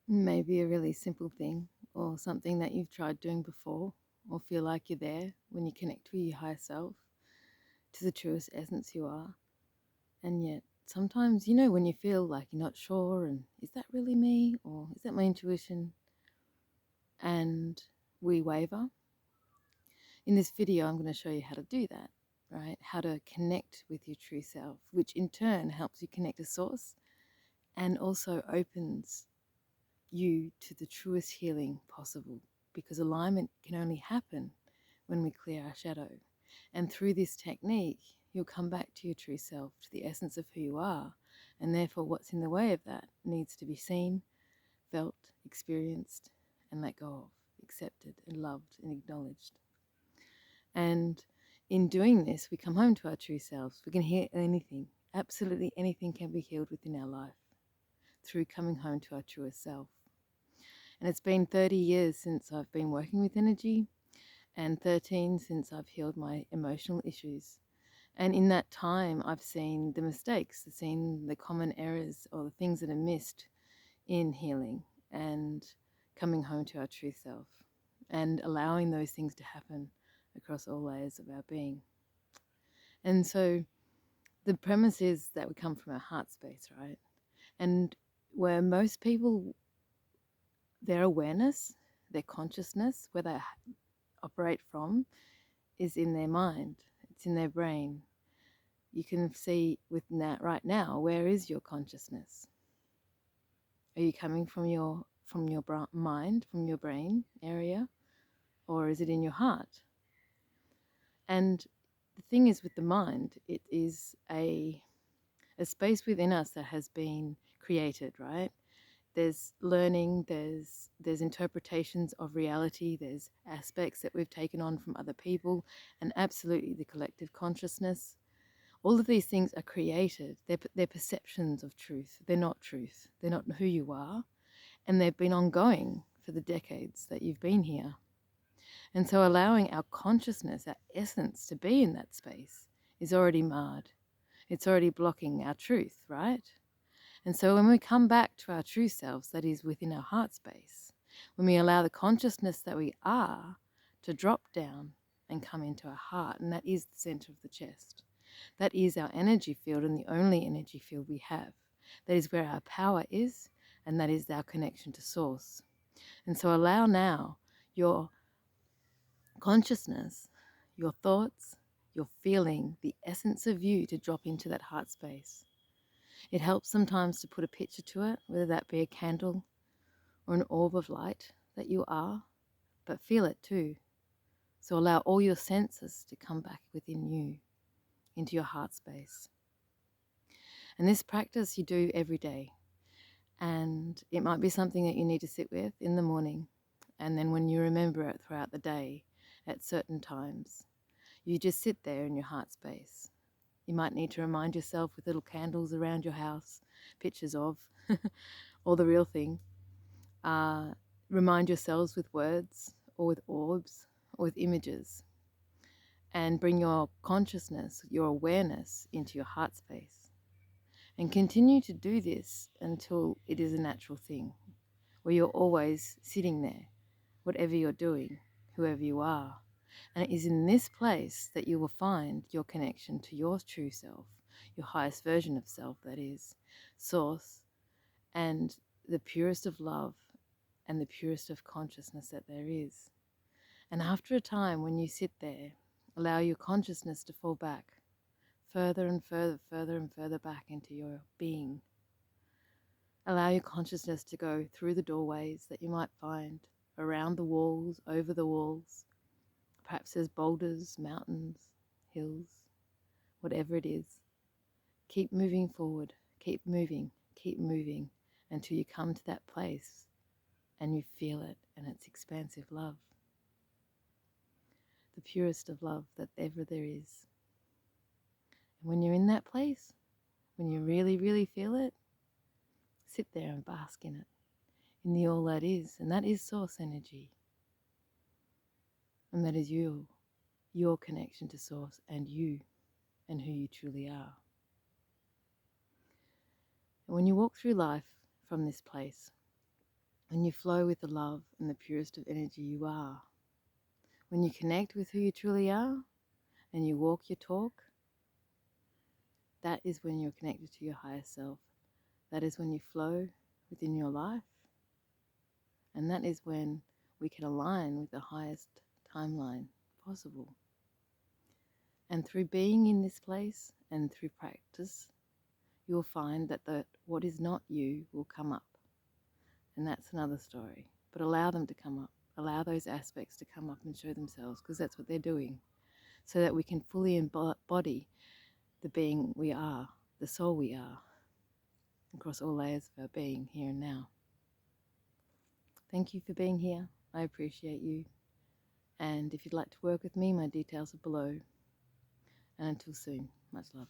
Maybe a really simple thing or something that you've tried doing before or feel like you're there when you connect with your higher self, to the truest essence you are. And yet, sometimes, when you feel like you're not sure and is that really me or is that my intuition? And we waver. In this video, I'm going to show you how to do that, right? How to connect with your true self, which in turn helps you connect to source and also opens you to the truest healing possible, because alignment can only happen when we clear our shadow. And through this technique, you'll come back to your true self, to the essence of who you are, and therefore what's in the way of that needs to be seen, felt, experienced, and let go of, accepted and loved and acknowledged. And in doing this, we come home to our true selves. We can heal anything. Absolutely anything can be healed within our life through coming home to our truest self. And it's been 30 years since I've been working with energy, and 13 since I've healed my emotional issues. And in that time, I've seen the mistakes, I've seen the common errors or the things that are missed in healing and coming home to our true self and allowing those things to happen across all layers of our being. And so the premise is that we come from our heart space, right? And where most people, their awareness, their consciousness, where they operate from, is in their mind, it's in their brain. You can see with that right now, where is your consciousness? Are you coming from your mind, from your brain area, or is it in your heart? And the thing is with the mind, it is a space within us that has been created, right? There's learning, there's interpretations of reality, there's aspects that we've taken on from other people, and absolutely the collective consciousness. All of these things are created. They're perceptions of truth. They're not truth. They're not who you are. And they've been ongoing for the decades that you've been here. And so allowing our consciousness, our essence to be in that space is already marred. It's already blocking our truth, right? And so when we come back to our true selves, that is within our heart space, when we allow the consciousness that we are to drop down and come into our heart, and that is the center of the chest. That is our energy field and the only energy field we have. That is where our power is, and that is our connection to source. And so allow now your consciousness, your thoughts, your feeling, the essence of you to drop into that heart space. It helps sometimes to put a picture to it, whether that be a candle or an orb of light that you are, but feel it too. So allow all your senses to come back within you, into your heart space. And this practice you do every day. And it might be something that you need to sit with in the morning. And then when you remember it throughout the day at certain times, you just sit there in your heart space. You might need to remind yourself with little candles around your house, pictures of, or the real thing. Remind yourselves with words or with orbs or with images. And bring your consciousness, your awareness into your heart space. And continue to do this until it is a natural thing, where you're always sitting there, whatever you're doing, whoever you are. And it is in this place that you will find your connection to your true self, your highest version of self, that is, source, and the purest of love and the purest of consciousness that there is. And after a time, when you sit there, allow your consciousness to fall back further and further, further and further back into your being. Allow your consciousness to go through the doorways that you might find, around the walls, over the walls. Perhaps there's boulders, mountains, hills, whatever it is. Keep moving forward, keep moving until you come to that place and you feel it, and it's expansive love. The purest of love that ever there is. And when you're in that place, when you really, really feel it, sit there and bask in it, in the all that is, and that is source energy. And that is you, your connection to source and you and who you truly are. And when you walk through life from this place, when you flow with the love and the purest of energy you are, when you connect with who you truly are and you walk your talk, that is when you're connected to your higher self. That is when you flow within your life. And that is when we can align with the highest timeline possible. And through being in this place and through practice, you will find that what is not you will come up. And that's another story. But allow them to come up. Allow those aspects to come up and show themselves, because that's what they're doing. So that we can fully embody the being we are, the soul we are, across all layers of our being here and now. Thank you for being here. I appreciate you. And if you'd like to work with me, my details are below. And until soon, much love.